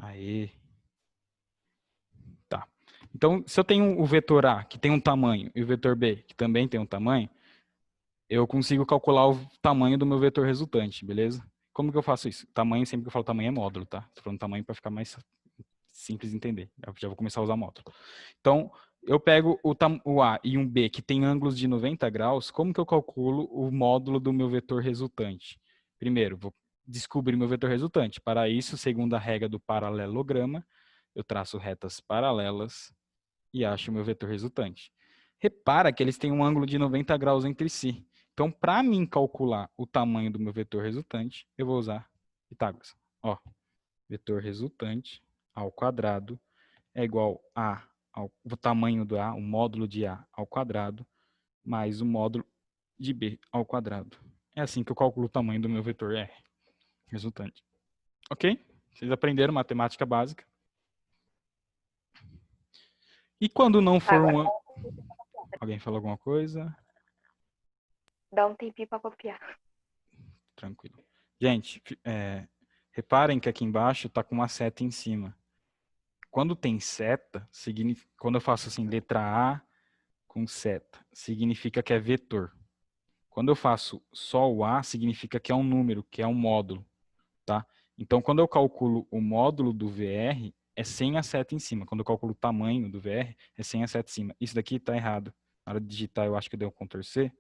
Aê. Tá. Então, se eu tenho o vetor A, que tem um tamanho, e o vetor B, que também tem um tamanho, eu consigo calcular o tamanho do meu vetor resultante, beleza? Como que eu faço isso? Tamanho, sempre que eu falo tamanho, é módulo, tá? Tô falando tamanho para ficar mais simples de entender. Eu já vou começar a usar módulo. Então, eu pego o A e um B que tem ângulos de 90 graus, como que eu calculo o módulo do meu vetor resultante? Primeiro, vou descobrir meu vetor resultante. Para isso, segundo a regra do paralelograma, eu traço retas paralelas e acho o meu vetor resultante. Repara que eles têm um ângulo de 90 graus entre si. Então, para mim calcular o tamanho do meu vetor resultante, eu vou usar Pitágoras. Ó, vetor resultante ao quadrado é igual a o tamanho do A, o módulo de A ao quadrado, mais o módulo de B ao quadrado. É assim que eu calculo o tamanho do meu vetor R, resultante. Ok? Vocês aprenderam matemática básica. E quando não for Agora, Alguém falou alguma coisa? dá um tempinho para copiar. Tranquilo. Gente, reparem que aqui embaixo está com uma seta em cima. Quando tem seta, quando eu faço assim, letra A com seta, significa que é vetor. Quando eu faço só o A, significa que é um número, que é um módulo. Tá? Então, quando eu calculo o módulo do VR, é sem a seta em cima. Quando eu calculo o tamanho do VR, é sem a seta em cima. Isso daqui está errado. Na hora de digitar, eu acho que eu dei um Ctrl+C.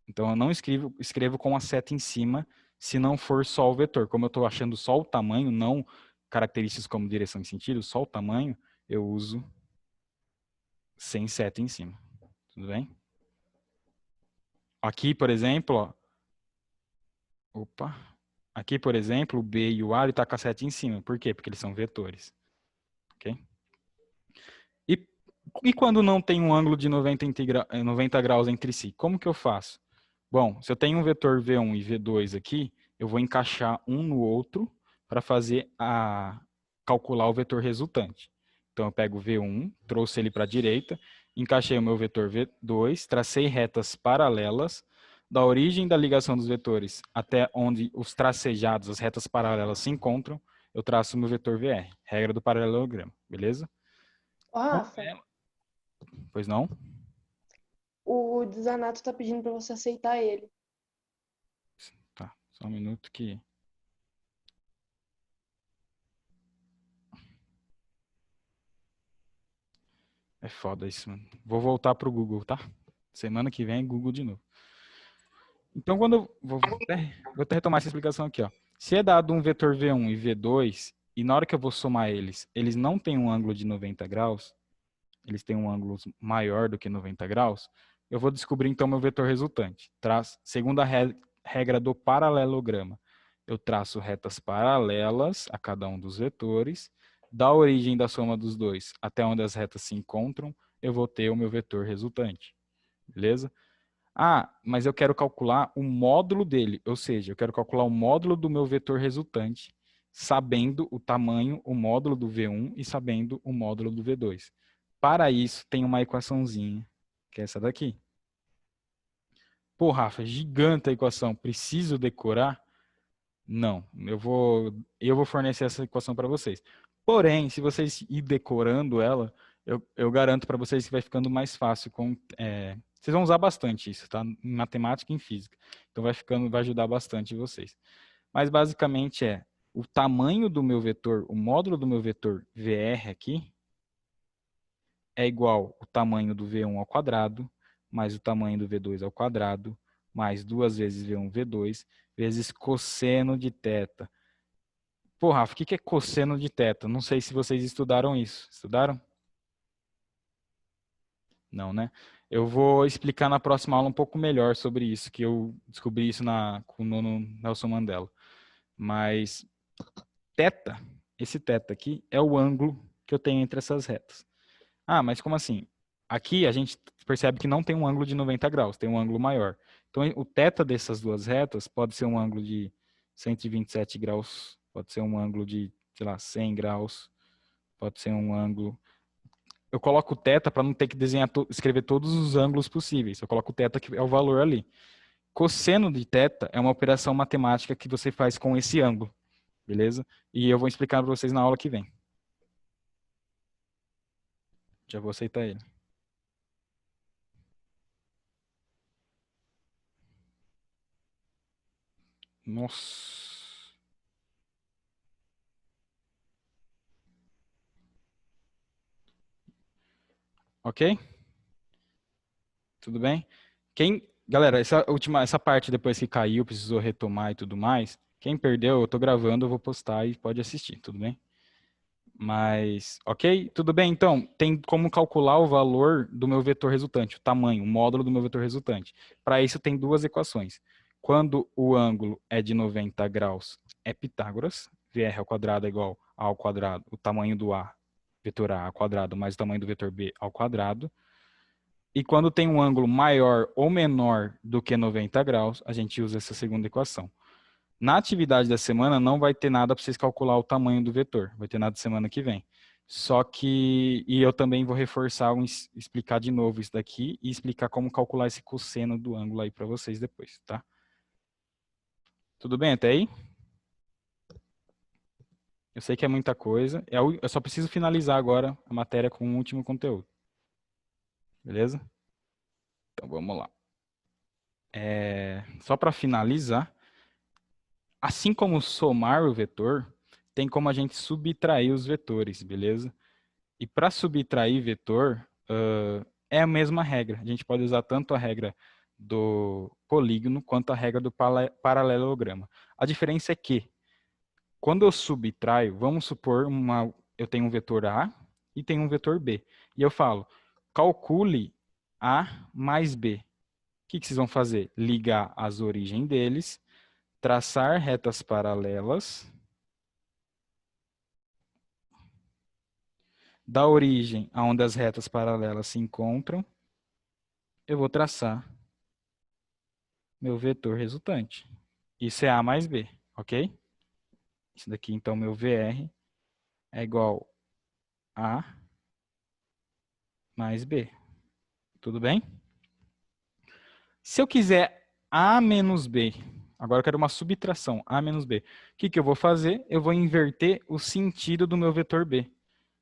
Então, eu não escrevo com a seta em cima, se não for só o vetor. Como eu estou achando só o tamanho, não características como direção e sentido, só o tamanho, eu uso sem seta em cima. Tudo bem? Aqui, por exemplo, ó, aqui, por exemplo, o B e o A está com a seta em cima. Por quê? Porque eles são vetores. Ok? E quando não tem um ângulo de 90 graus entre si, como que eu faço? Bom, se eu tenho um vetor V1 e V2 aqui, eu vou encaixar um no outro para calcular o vetor resultante. Então eu pego o V1, trouxe ele para a direita, encaixei o meu vetor V2, tracei retas paralelas, da origem da ligação dos vetores até onde os tracejados, as retas paralelas se encontram, eu traço o meu vetor VR, regra do paralelogramo, beleza? Ó, Rafa, Pois não? o Desanato tá pedindo pra você aceitar ele. Tá, só um minuto que... É foda isso, mano. Vou voltar pro Google, tá? Semana que vem, Google de novo. Então, quando eu vou até retomar essa explicação aqui, ó. Se é dado um vetor V1 e V2, e na hora que eu vou somar eles não têm um ângulo de 90 graus, eles têm um ângulo maior do que 90 graus, eu vou descobrir então meu vetor resultante. Segundo a regra do paralelograma, eu traço retas paralelas a cada um dos vetores, da origem da soma dos dois até onde as retas se encontram, eu vou ter o meu vetor resultante. Beleza? Ah, mas eu quero calcular o módulo dele, ou seja, eu quero calcular o módulo do meu vetor resultante, sabendo o tamanho, o módulo do V1 e sabendo o módulo do V2. Para isso, tem uma equaçãozinha, que é essa daqui. Pô, Rafa, gigante a equação, preciso decorar? Não, eu vou fornecer essa equação para vocês. Porém, se vocês ir decorando ela, eu garanto para vocês que vai ficando mais fácil. Vocês vão usar bastante isso, tá? Em matemática e em física. Então vai ajudar bastante vocês. Mas basicamente o tamanho do meu vetor, o módulo do meu vetor VR aqui, é igual o tamanho do V1 ao quadrado, mais o tamanho do V2 ao quadrado, mais 2 vezes V1, V2, vezes cosseno de θ. Pô, Rafa, o que é cosseno de θ? Não sei se vocês estudaram isso. Estudaram? Não, né? Eu vou explicar na próxima aula um pouco melhor sobre isso, que eu descobri isso com o nono Nelson Mandela. Mas θ, esse θ aqui, é o ângulo que eu tenho entre essas retas. Ah, mas como assim? Aqui a gente percebe que não tem um ângulo de 90 graus, tem um ângulo maior. Então, o θ dessas duas retas pode ser um ângulo de 127 graus, pode ser um ângulo de, sei lá, 100 graus, pode ser um ângulo... Eu coloco o θ para não ter que escrever todos os ângulos possíveis. Eu coloco o θ que é o valor ali. Cosseno de θ é uma operação matemática que você faz com esse ângulo. beleza? E eu vou explicar para vocês na aula que vem. Já vou aceitar ele. Nossa. Ok? Tudo bem? Galera, essa parte depois que caiu, precisou retomar e tudo mais. Quem perdeu, eu tô gravando, eu vou postar e pode assistir, tudo bem? Mas, ok? Tudo bem, então, tem como calcular o valor do meu vetor resultante, o tamanho, o módulo do meu vetor resultante. Para isso, tem duas equações. Quando o ângulo é de 90 graus, é Pitágoras, VR ao quadrado é igual a ao quadrado, o tamanho do A, vetor A ao quadrado, mais o tamanho do vetor B ao quadrado. E quando tem um ângulo maior ou menor do que 90 graus, a gente usa essa segunda equação. Na atividade da semana não vai ter nada para vocês calcular o tamanho do vetor, vai ter nada semana que vem. Só que, e eu também vou reforçar, explicar de novo isso daqui e explicar como calcular esse cosseno do ângulo aí para vocês depois, tá? Tudo bem até aí? Eu sei que é muita coisa, eu só preciso finalizar agora a matéria com o último conteúdo. Beleza? Então vamos lá. Só para finalizar, assim como somar o vetor, tem como a gente subtrair os vetores, beleza? E para subtrair vetor, é a mesma regra. A gente pode usar tanto a regra do polígono quanto a regra do paralelograma. A diferença é que, quando eu subtraio, vamos supor, eu tenho um vetor A e tenho um vetor B. E eu falo, calcule A mais B. O que vocês vão fazer? Ligar as origens deles, traçar retas paralelas, da origem aonde as retas paralelas se encontram, eu vou traçar meu vetor resultante. Isso é A mais B, ok? Isso daqui, então, meu VR é igual a mais B. Tudo bem? Se eu quiser A menos B, agora eu quero uma subtração, A menos B. O que eu vou fazer? Eu vou inverter o sentido do meu vetor B.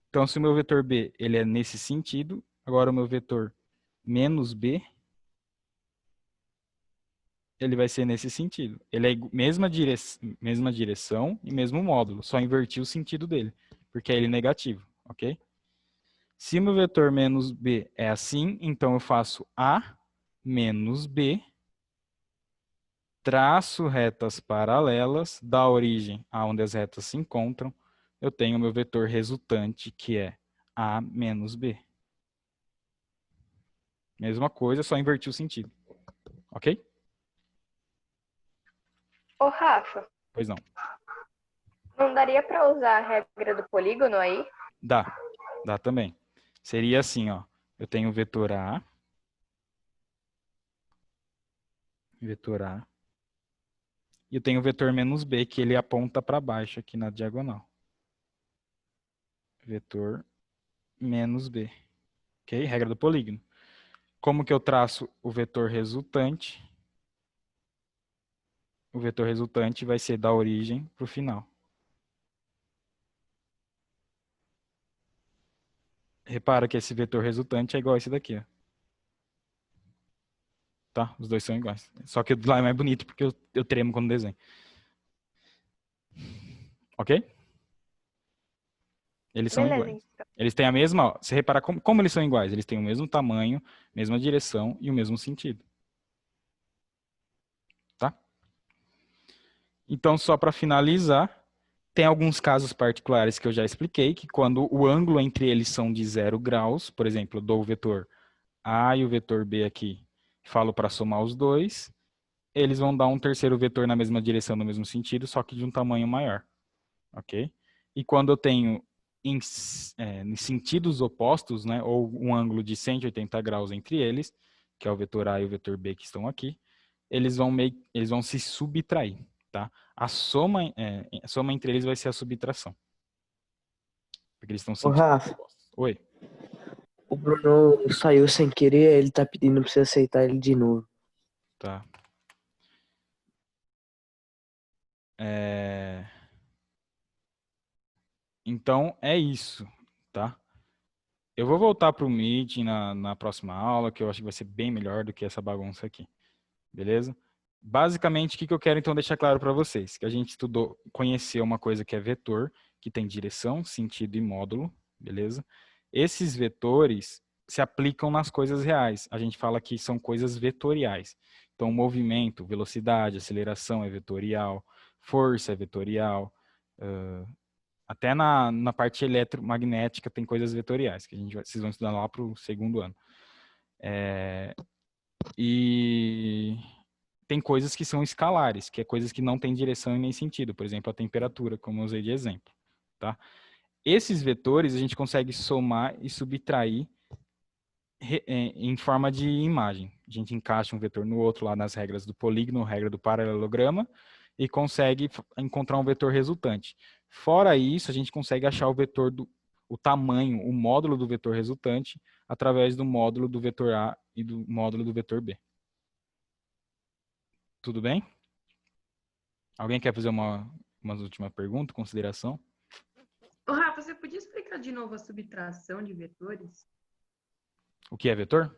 Então, se o meu vetor B ele é nesse sentido, agora o meu vetor menos B ele vai ser nesse sentido. Ele é mesma direção e mesmo módulo, só inverti o sentido dele, porque é ele negativo, ok? Se o meu vetor menos B é assim, então eu faço A menos B, traço retas paralelas, da origem aonde as retas se encontram, eu tenho o meu vetor resultante, que é A menos B. Mesma coisa, só inverti o sentido, ok? Ô, Rafa, Pois não. não daria pra usar a regra do polígono aí? Dá também. Seria assim, ó. Eu tenho o vetor A, e eu tenho o vetor menos B, que ele aponta para baixo aqui na diagonal. Vetor menos B. Ok? Regra do polígono. Como que eu traço o vetor resultante? O vetor resultante vai ser da origem para o final. Repara que esse vetor resultante é igual a esse daqui, ó. Tá? Os dois são iguais. Só que o do lá é mais bonito porque eu tremo quando desenho. Ok? Eles são Beleza, iguais. então. Eles têm a mesma, ó, você repara como eles são iguais. Eles têm o mesmo tamanho, mesma direção e o mesmo sentido. Tá? Então, só para finalizar, tem alguns casos particulares que eu já expliquei, que quando o ângulo entre eles são de 0 graus, por exemplo, eu dou o vetor A e o vetor B aqui, falo para somar os dois, eles vão dar um terceiro vetor na mesma direção, no mesmo sentido, só que de um tamanho maior. Ok? E quando eu tenho em sentidos opostos, né, ou um ângulo de 180 graus entre eles, que é o vetor A e o vetor B que estão aqui, eles vão se subtrair, tá? A soma entre eles vai ser a subtração. Porque eles estão Ô, sentidos Rafa, opostos. Oi. o Bruno saiu sem querer, ele tá pedindo pra você aceitar ele de novo. Tá. Então, é isso, tá? Eu vou voltar para o Meet na próxima aula, que eu acho que vai ser bem melhor do que essa bagunça aqui. Beleza? Basicamente, o que eu quero então deixar claro para vocês? Que a gente conheceu uma coisa que é vetor, que tem direção, sentido e módulo, beleza? Esses vetores se aplicam nas coisas reais. A gente fala que são coisas vetoriais. Então, movimento, velocidade, aceleração é vetorial, força é vetorial, até na parte eletromagnética tem coisas vetoriais, que vocês vão estudar lá para o segundo ano. E tem coisas que são escalares, que é coisas que não têm direção e nem sentido. Por exemplo, a temperatura, como eu usei de exemplo. Tá? Esses vetores a gente consegue somar e subtrair em forma de imagem. A gente encaixa um vetor no outro lá nas regras do polígono, regra do paralelograma, e consegue encontrar um vetor resultante. Fora isso, a gente consegue achar o tamanho, o módulo do vetor resultante, através do módulo do vetor A e do módulo do vetor B. Tudo bem? Alguém quer fazer uma última pergunta, consideração? Ô, Rafa, você podia explicar de novo a subtração de vetores? O que é vetor?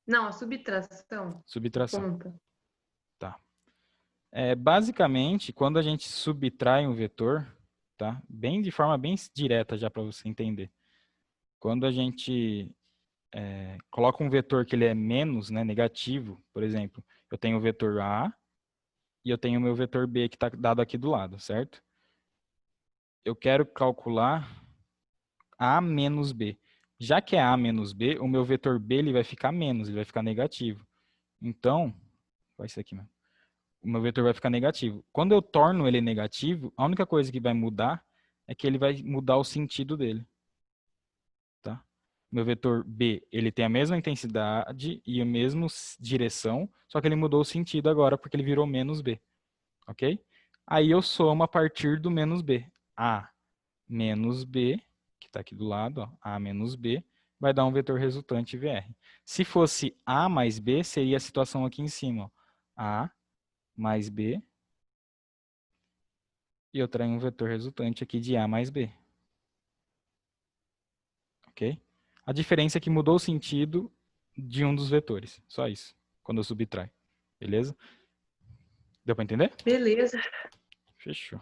Não, a subtração. Subtração. Conta. Tá. Basicamente, quando a gente subtrai um vetor, tá? De forma bem direta já para você entender. Quando a gente coloca um vetor que ele é menos, né, negativo, por exemplo, eu tenho o vetor A e eu tenho o meu vetor B que está dado aqui do lado, certo? Eu quero calcular A menos B. Já que é A menos B, o meu vetor B ele vai ficar menos, ele vai ficar negativo. Então, vai ser aqui mesmo. O meu vetor vai ficar negativo. Quando eu torno ele negativo, a única coisa que vai mudar é que ele vai mudar o sentido dele. Tá? Meu vetor B, ele tem a mesma intensidade e a mesma direção, só que ele mudou o sentido agora porque ele virou menos B. Ok? Aí eu somo a partir do menos B. A menos B, que está aqui do lado, ó, A menos B, vai dar um vetor resultante VR. Se fosse A mais B, seria a situação aqui em cima. Ó. A mais B, e eu trago um vetor resultante aqui de A mais B. Ok? A diferença é que mudou o sentido de um dos vetores. Só isso, quando eu subtrai. Beleza? Deu para entender? Beleza. Fechou.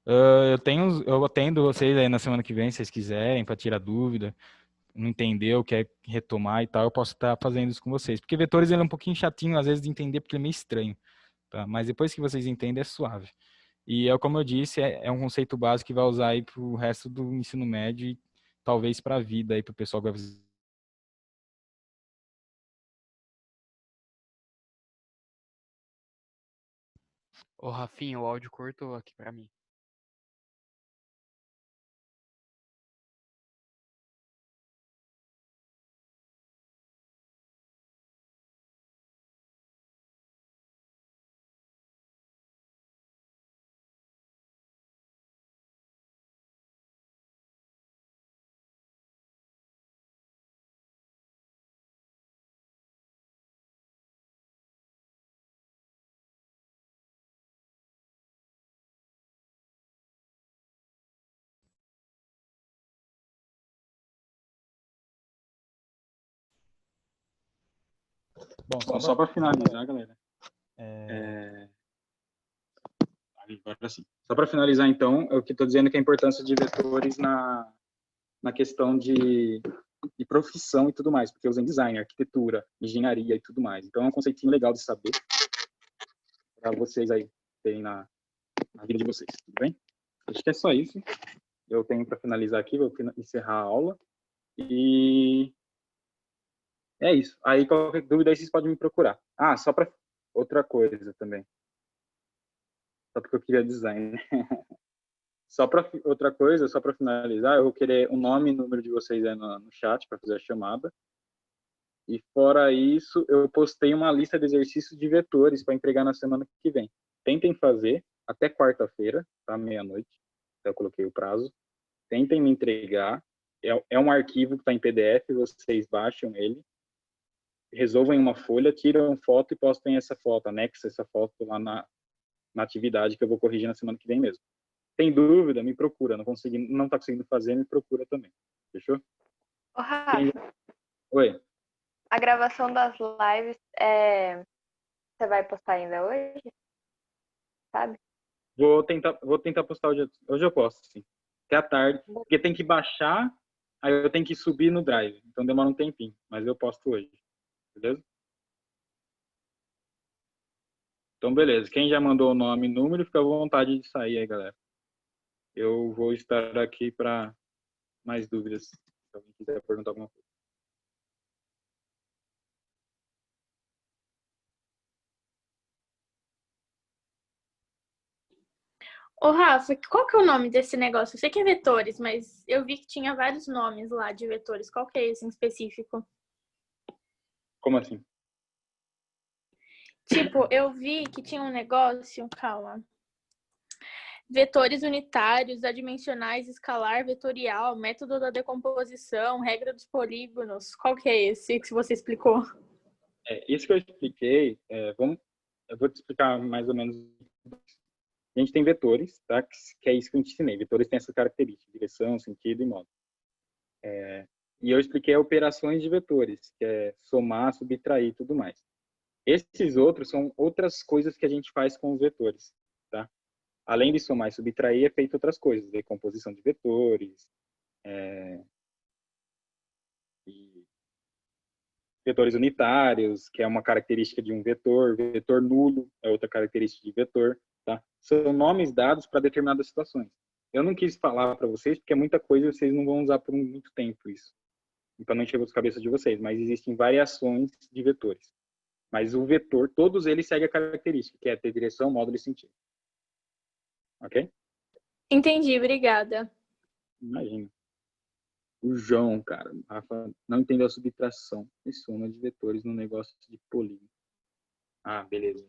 Eu atendo vocês aí na semana que vem, se vocês quiserem, para tirar dúvida, não entendeu, quer retomar e tal, eu posso estar fazendo isso com vocês. Porque vetores ele é um pouquinho chatinho, às vezes, de entender, porque ele é meio estranho. Tá? Mas depois que vocês entendem, é suave. E como eu disse, é um conceito básico que vai usar aí para o resto do ensino médio e talvez para a vida aí, para o pessoal que vai fazer. Ô, Rafinha, o áudio cortou aqui pra mim. Bom, só para finalizar, galera. Agora sim. Só para finalizar, então, é o que estou dizendo que é a importância de vetores na questão de profissão e tudo mais, porque usa em design, arquitetura, engenharia e tudo mais. Então é um conceitinho legal de saber para vocês aí terem na vida de vocês, tudo bem? Acho que é só isso. Eu tenho para finalizar aqui, vou encerrar a aula. E é isso. Aí qualquer dúvida aí vocês podem me procurar. Ah, só para outra coisa também. Só porque eu queria design, né? Só para outra coisa, só para finalizar, eu vou querer o nome e número de vocês aí no chat para fazer a chamada. E fora isso, eu postei uma lista de exercícios de vetores para entregar na semana que vem. Tentem fazer até quarta-feira, tá? Meia-noite. Eu coloquei o prazo. Tentem me entregar. É um arquivo que está em PDF, vocês baixam ele, resolvam em uma folha, tiram foto e postem essa foto, anexa essa foto lá na atividade que eu vou corrigir na semana que vem mesmo. Tem dúvida? Me procura. Não tá conseguindo fazer, me procura também. Fechou? Ô, Rafa, Oi. a gravação das lives, você vai postar ainda hoje? Sabe? Vou tentar postar hoje. Hoje eu posto, sim. Até à tarde. Porque tem que baixar, aí eu tenho que subir no Drive. Então demora um tempinho. Mas eu posto hoje. Beleza? Então, beleza. Quem já mandou o nome e número, fica à vontade de sair aí, galera. Eu vou estar aqui para mais dúvidas. Se alguém quiser perguntar alguma coisa. Ô, Rafa, qual que é o nome desse negócio? Eu sei que é vetores, mas eu vi que tinha vários nomes lá de vetores. Qual que é esse em específico? Como assim? Tipo, eu vi que tinha um negócio, calma. Vetores unitários, adimensionais, escalar, vetorial, método da decomposição, regra dos polígonos. Qual que é esse que você explicou? Isso que eu expliquei, eu vou te explicar mais ou menos. A gente tem vetores, tá? Que é isso que eu te ensinei. Vetores têm essa característica, direção, sentido e modo. E eu expliquei operações de vetores, que é somar, subtrair e tudo mais. Esses outros são outras coisas que a gente faz com os vetores, tá? Além de somar e subtrair, é feito outras coisas, decomposição de vetores, e vetores unitários, que é uma característica de um vetor, vetor nulo é outra característica de vetor, tá? São nomes dados para determinadas situações. Eu não quis falar para vocês, porque é muita coisa e vocês não vão usar por muito tempo isso. Então não encheu as cabeças de vocês, mas existem variações de vetores. Mas o vetor, todos eles seguem a característica, que é ter direção, módulo e sentido. Ok? Entendi, obrigada. Imagina. O João, cara, Rafa, não entendeu a subtração e soma de vetores no negócio de polígono. Ah, beleza.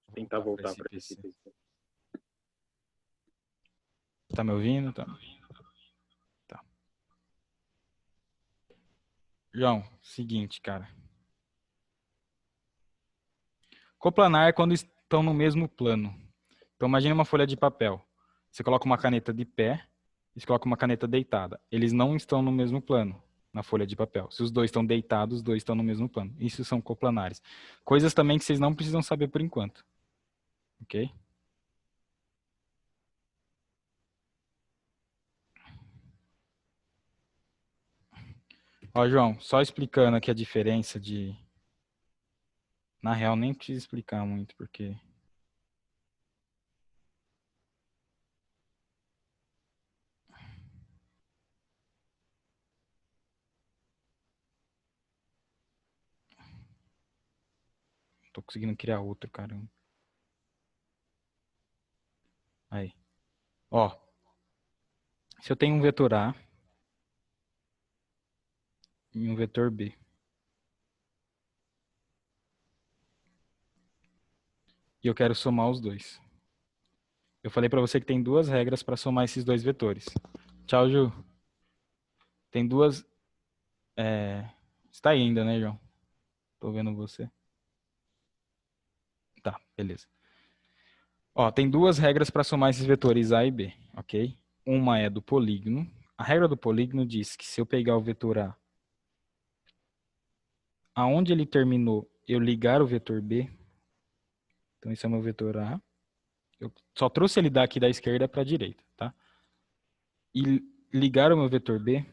Vou tentar voltar para esse. Tá me ouvindo? Tá. João, seguinte, cara. Coplanar é quando estão no mesmo plano. Então, imagine uma folha de papel. Você coloca uma caneta de pé e você coloca uma caneta deitada. Eles não estão no mesmo plano na folha de papel. Se os dois estão deitados, os dois estão no mesmo plano. Isso são coplanares. Coisas também que vocês não precisam saber por enquanto. Ok? Ó, João, só explicando aqui a diferença de... Na real, nem precisa explicar muito, porque... Não tô conseguindo criar outro, caramba. Aí. Ó. Se eu tenho um vetor A e um vetor B. E eu quero somar os dois. Eu falei para você que tem duas regras para somar esses dois vetores. Tchau, Ju. Tem duas... Está aí ainda, né, João? Tô vendo você. Tá, beleza. Ó, tem duas regras para somar esses vetores A e B, ok? Uma é do polígono. A regra do polígono diz que se eu pegar o vetor A, aonde ele terminou, eu ligar o vetor B. Então, esse é o meu vetor A. Eu só trouxe ele daqui da esquerda para a direita, tá? E ligar o meu vetor B.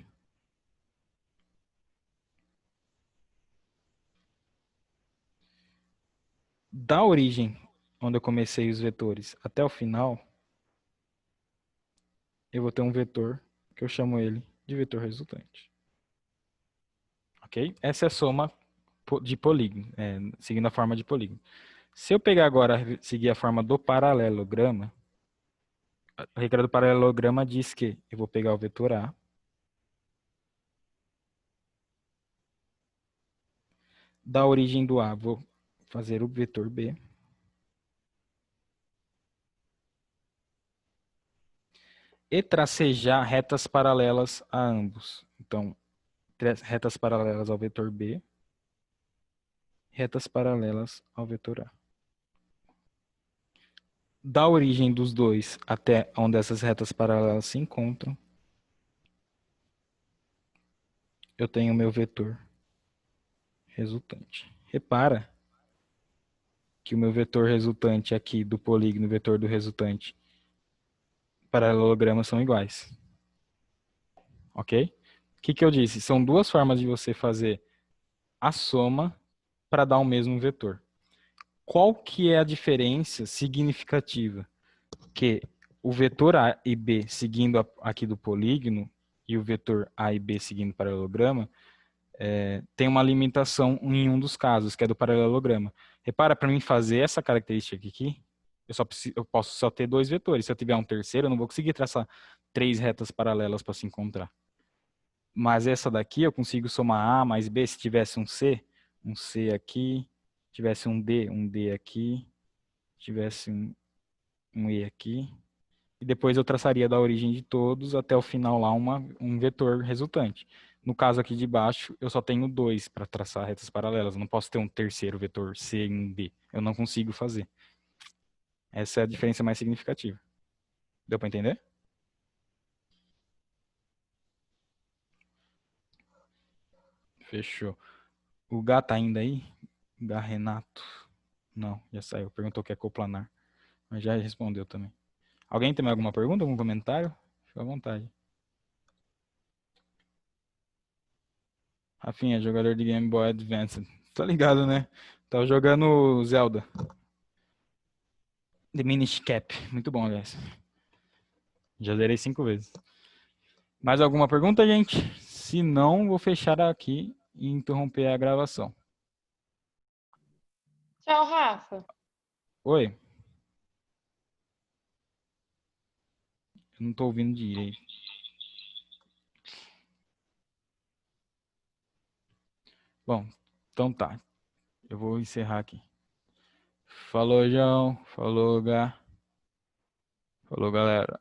Da origem, onde eu comecei os vetores, até o final, eu vou ter um vetor que eu chamo ele de vetor resultante. Ok? Essa é a soma de polígono, seguindo a forma de polígono. Se eu pegar agora, seguir a forma do paralelograma, a regra do paralelograma diz que eu vou pegar o vetor A, da origem do A, vou fazer o vetor B, e tracejar retas paralelas a ambos. Então, retas paralelas ao vetor B, retas paralelas ao vetor A. da origem dos dois até onde essas retas paralelas se encontram, eu tenho o meu vetor resultante. Repara que o meu vetor resultante aqui do polígono e o vetor do resultante paralelogramo são iguais. Ok? O que eu disse? São duas formas de você fazer a soma para dar o mesmo vetor. Qual que é a diferença significativa? Que o vetor A e B seguindo aqui do polígono e o vetor A e B seguindo o paralelograma tem uma limitação em um dos casos, que é do paralelograma. Repara, para mim fazer essa característica aqui, eu posso só ter dois vetores. Se eu tiver um terceiro, eu não vou conseguir traçar três retas paralelas para se encontrar. Mas essa daqui eu consigo somar A mais B. Se tivesse um C aqui, tivesse um D aqui, tivesse um E aqui, e depois eu traçaria da origem de todos até o final lá um vetor resultante. No caso aqui de baixo, eu só tenho dois para traçar retas paralelas. Eu não posso ter um terceiro vetor C e um D. Eu não consigo fazer. Essa é a diferença mais significativa. Deu para entender? Fechou. O Gá tá ainda aí? Gá Renato. Não, já saiu. Perguntou o que é coplanar. Mas já respondeu também. Alguém tem mais alguma pergunta, algum comentário? Fica à vontade. Rafinha, jogador de Game Boy Advance. Tá ligado, né? Tava jogando Zelda. The Minish Cap. Muito bom, aliás. Já zerei 5 vezes. Mais alguma pergunta, gente? Se não, vou fechar aqui e interromper a gravação. Tchau, Rafa. Oi? Eu não tô ouvindo direito. Bom, então tá. Eu vou encerrar aqui. Falou, João. Falou, Gá. Falou, galera.